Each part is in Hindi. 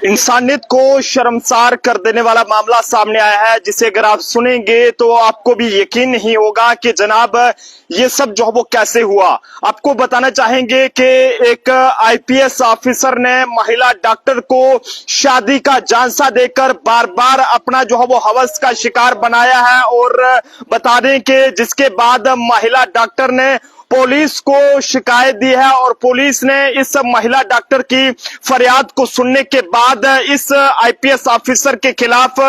इंसानियत को शर्मसार कर देने वाला मामला सामने आया है, जिसे अगर आप सुनेंगे तो आपको भी यकीन नहीं होगा कि जनाब ये सब जो है वो कैसे हुआ। आपको बताना चाहेंगे कि एक आईपीएस ऑफिसर ने महिला डॉक्टर को शादी का झांसा देकर बार बार अपना जो है वो हवस का शिकार बनाया है, और बता दें कि जिसके बाद महिला डॉक्टर ने पुलिस को शिकायत दी है और पुलिस ने इस महिला डॉक्टर की फरियाद को सुनने के बाद इस आईपीएस ऑफिसर के खिलाफ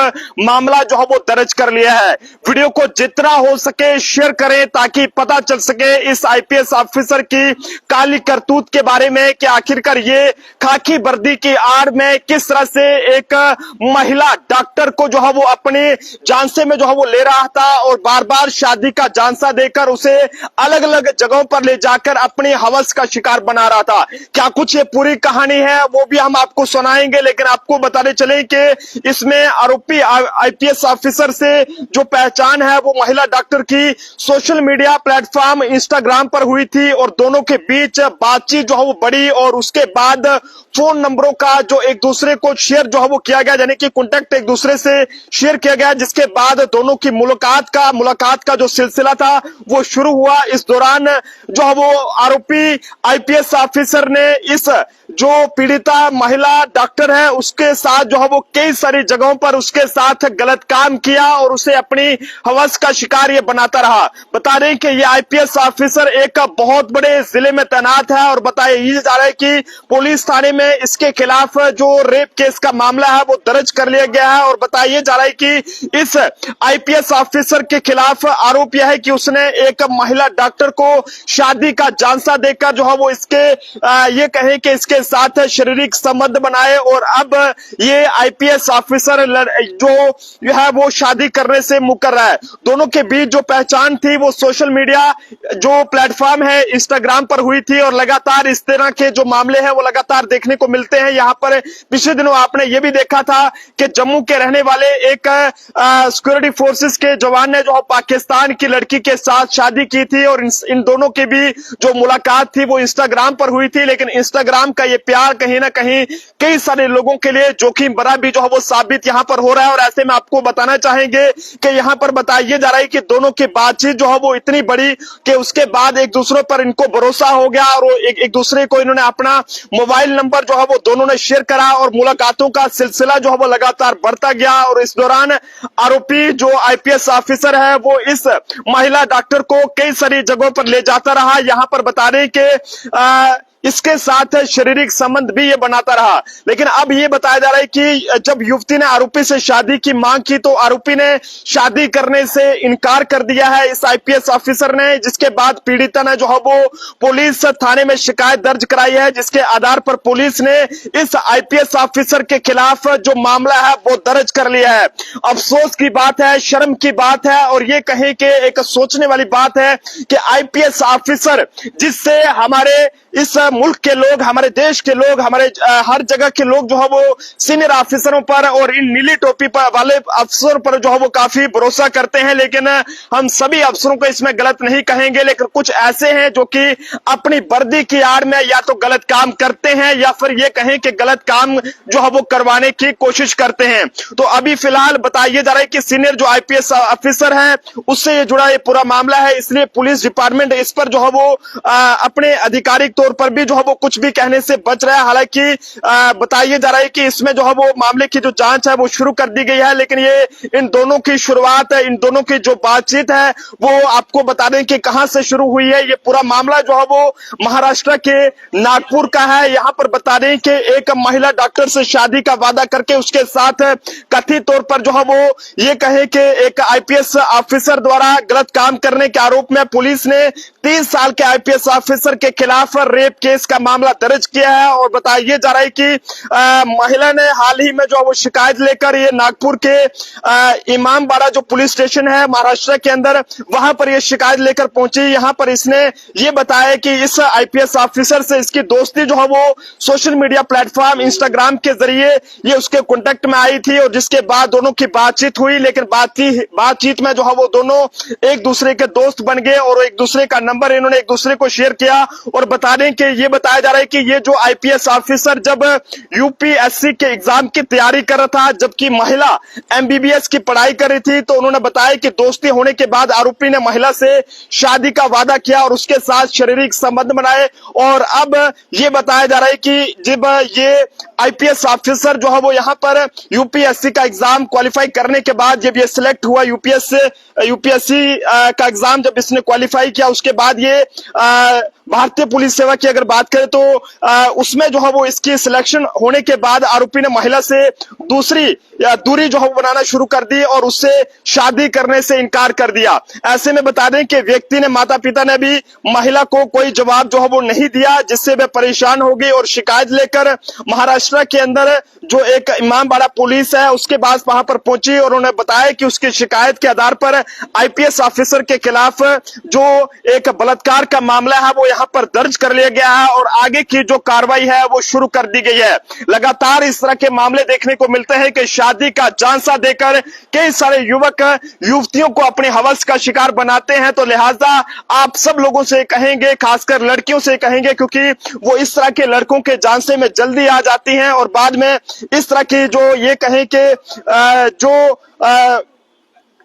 मामला जो है वो दर्ज कर लिया है। वीडियो को जितना हो सके शेयर करें ताकि पता चल सके इस आईपीएस ऑफिसर की काली करतूत के बारे में कि आखिरकार ये खाकी वर्दी की आड़ में किस तरह से एक महिला डॉक्टर को जो है वो अपने झांसे में जो है वो ले रहा था और बार बार शादी का झांसा देकर उसे अलग अलग जगहों पर ले जाकर अपनी हवस का शिकार बना रहा था। क्या कुछ ये पूरी कहानी है वो भी हम आपको सुनाएंगे, लेकिन आपको बताने चले कि इसमें आरोपी आईपीएस ऑफिसर से जो पहचान है वो महिला डॉक्टर की सोशल मीडिया प्लेटफॉर्म इंस्टाग्राम पर हुई थी और दोनों के बीच बातचीत जो है वो बढ़ी और उसके बाद फोन नंबरों का जो एक दूसरे को शेयर जो है वो किया गया, यानी कि कॉन्टेक्ट एक दूसरे से शेयर किया गया, जिसके बाद दोनों की मुलाकात का जो सिलसिला था वो शुरू हुआ। इस दौरान जो है वो आरोपी आईपीएस ऑफिसर ने इस जो पीड़िता महिला डॉक्टर है उसके साथ जो है वो कई सारी जगहों पर उसके साथ गलत काम किया और उसे अपनी हवस का शिकार ये बनाता रहा। बता रहे कि ये आईपीएस ऑफिसर एक बहुत बड़े जिले में तैनात है और बताया ये जा रहा है कि पुलिस थाने में इसके खिलाफ जो रेप केस का मामला है वो दर्ज कर लिया गया है और बताया जा रहा है कि इस आईपीएस ऑफिसर के खिलाफ आरोप यह है कि उसने एक महिला डॉक्टर को शादी का झांसा देकर जो है वो इसके ये कहें कि इसके साथ शारीरिक संबंध बनाए और अब ये आईपीएस ऑफिसर जो है वो शादी करने से मुकर रहा है। दोनों के बीच जो पहचान थी वो सोशल मीडिया जो प्लेटफॉर्म है इंस्टाग्राम पर हुई थी और लगातार इस तरह के जो मामले हैं वो लगातार देखने को मिलते हैं। यहाँ पर पिछले दिनों आपने ये भी देखा था कि जम्मू के रहने वाले एक सिक्योरिटी फोर्सेस के जवान ने जो पाकिस्तान की लड़की के साथ शादी की थी और इन दोनों की भी जो मुलाकात थी वो इंस्टाग्राम पर हुई थी, लेकिन इंस्टाग्राम का ये प्यार कहीं ना कहीं कई सारे लोगों के लिए जोखिम भरा भी जो है वो साबित यहाँ पर हो रहा है। और ऐसे में आपको बताना चाहेंगे कि यहाँ पर बताया जा रहा है कि दोनों की बातचीत जो है वो इतनी बड़ी कि उसके बाद एक दूसरे पर इनको भरोसा हो गया और एक दूसरे को इन्होंने अपना मोबाइल नंबर जो है वो दोनों ने शेयर करा और मुलाकातों का सिलसिला जो है वो लगातार बढ़ता गया। और इस दौरान आरोपी जो आईपीएस ऑफिसर है वो इस महिला डॉक्टर को कई सारी जगहों पर ले जाता रहा। यहाँ पर बता रहे कि इसके साथ शारीरिक संबंध भी ये बनाता रहा, लेकिन अब ये बताया जा रहा है कि जब युवती ने आरोपी से शादी की मांग की तो आरोपी ने शादी करने से इनकार कर दिया है इस आईपीएस ऑफिसर ने, जिसके बाद पीड़िता ने जो है वो पुलिस थाने में शिकायत दर्ज कराई है, जिसके आधार पर पुलिस ने इस आईपीएस ऑफिसर के खिलाफ जो मामला है वो दर्ज कर लिया है। अफसोस की बात है, शर्म की बात है और ये कहें कि एक सोचने वाली बात है कि आईपीएस ऑफिसर जिससे हमारे इस मुल्क के लोग, हमारे देश के लोग, हमारे हर जगह के लोग जो है वो सीनियर ऑफिसरों पर और इन नीली टोपी पर वाले अफसरों पर जो है वो काफी भरोसा करते हैं, लेकिन हम सभी अफसरों को इसमें गलत नहीं कहेंगे, लेकिन कुछ ऐसे हैं जो कि अपनी वर्दी की आड़ में या तो गलत काम करते हैं या फिर ये कहें कि गलत काम जो है वो करवाने की कोशिश करते हैं। तो अभी फिलहाल बताया जा रहा है कि सीनियर जो आईपीएस ऑफिसर है उससे ये जुड़ा ये पूरा मामला है, इसलिए पुलिस डिपार्टमेंट इस पर जो है वो अपने आधिकारिक तौर पर भी जो है वो कुछ भी कहने से बच रहा है। हालांकि बताया जा रहा है कि इसमें जो है वो मामले की जो जांच है वो शुरू कर दी गई है, लेकिन ये इन दोनों की शुरुआत है, इन दोनों की जो बातचीत है वो आपको बता दें कि कहां से शुरू हुई है। ये पूरा मामला जो है वो महाराष्ट्र के नागपुर का है। यहाँ पर बता दें कि एक महिला डॉक्टर से शादी का वादा करके उसके साथ कथित तौर पर जो है वो ये कहे कि एक आईपीएस ऑफिसर द्वारा गलत काम करने के आरोप में पुलिस ने 30 साल के आईपीएस ऑफिसर के खिलाफ रेप केस का मामला दर्ज किया है। और बताया जा रहा है कि महिला ने हाल ही में जो वो शिकायत लेकर ये नागपुर के इमामबाड़ा जो पुलिस स्टेशन है महाराष्ट्र के अंदर, वहां पर ये शिकायत लेकर पहुंची। यहाँ पर इसने ये बताया कि इस आईपीएस ऑफिसर से इसकी दोस्ती जो है वो सोशल मीडिया प्लेटफॉर्म इंस्टाग्राम के जरिए ये उसके कॉन्टेक्ट में आई थी और जिसके बाद दोनों की बातचीत हुई, लेकिन बातचीत में जो है वो दोनों एक दूसरे के दोस्त बन गए और एक दूसरे का नंबर इन्होंने एक दूसरे को शेयर किया। और बता दें कि ये बताया जा रहा है कि ये जो आईपीएस ऑफिसर जब यूपीएससी के एग्जाम की तैयारी कर रहा था, जबकि महिला एमबीबीएस की पढ़ाई कर रही थी, तो उन्होंने बताया कि दोस्ती होने के बाद आरोपी ने महिला से शादी का वादा किया और उसके साथ शारीरिक संबंध बनाए। और अब ये बताया जा रहा है कि जब ये आईपीएस ऑफिसर जो है वो यहाँ पर यूपीएससी का एग्जाम क्वालिफाई करने के बाद जब ये सिलेक्ट हुआ, यूपीएससी का एग्जाम जब इसने क्वालिफाई किया, उसके बाद ये भारतीय पुलिस सेवा की अगर बात करें तो उसमें जो है वो इसकी सिलेक्शन होने के बाद आरोपी ने महिला से दूरी जो है बनाना शुरू कर दी और उससे शादी करने से इनकार कर दिया। ऐसे में बता दें कि व्यक्ति ने, माता पिता ने भी महिला को कोई जवाब जो है वो नहीं दिया, जिससे वे परेशान हो गई और शिकायत लेकर महाराष्ट्र के अंदर जो एक इमामबाड़ा पुलिस है उसके पास वहां पर पहुंची और उन्होंने बताया कि उसकी शिकायत के आधार पर आईपीएस ऑफिसर के खिलाफ जो एक बलात्कार का मामला है वो यहां पर दर्ज कर लिया गया है और आगे की जो कार्रवाई है वो शुरू कर दी गई है। लगातार इस तरह के मामले देखने को मिलते हैं कि शादी का झांसा देकर कई सारे युवक युवतियों को अपने हवस का शिकार बनाते हैं। तो लिहाजा आप सब लोगों से कहेंगे, खासकर लड़कियों से कहेंगे, क्योंकि वो इस तरह के लड़कों के झांसे में जल्दी आ जाती हैं और बाद में इस तरह की जो ये कहें कि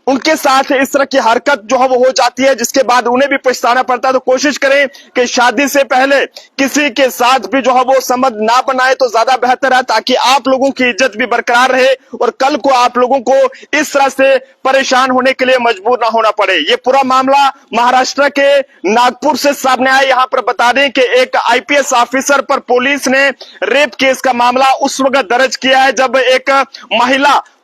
उनके साथ इस तरह की हरकत जो है वो हो जाती है, जिसके बाद उन्हें भी पछताना पड़ता है। तो कोशिश करें कि शादी से पहले किसी के साथ भी जो है वो संबंध ना बनाए तो ज्यादा बेहतर है, ताकि आप लोगों की इज्जत भी बरकरार रहे और कल को आप लोगों को इस तरह से परेशान होने के लिए मजबूर ना होना पड़े। ये पूरा मामला महाराष्ट्र के नागपुर से सामने आया। यहाँ पर बता दें कि एक आईपीएस ऑफिसर पर पुलिस ने रेप केस का मामला उस वक्त दर्ज किया है जब एक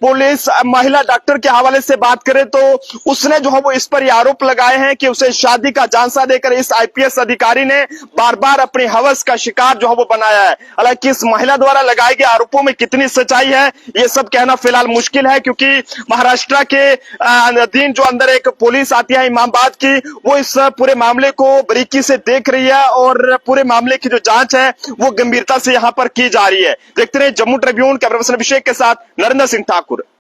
महिला डॉक्टर के हवाले से बात करें तो उसने जो है वो इस पर ये आरोप लगाए हैं कि उसे शादी का झांसा देकर इस आईपीएस अधिकारी ने बार बार अपने हवस का शिकार जो है वो बनाया है। हालांकि इस महिला द्वारा लगाए गए आरोपों में कितनी सच्चाई है ये सब कहना फिलहाल मुश्किल है, क्योंकि महाराष्ट्र के अधीन जो अंदर एक पुलिस आती है इमामाबाद की, वो इस पूरे मामले को बारीकी से देख रही है और पूरे मामले की जो जांच है वो गंभीरता से यहाँ पर की जा रही है। देखते रहे जम्मू ट्रिब्यून, कैमरा पर्सन अभिषेक के साथ नरेंद्र सिंह ठाकुर।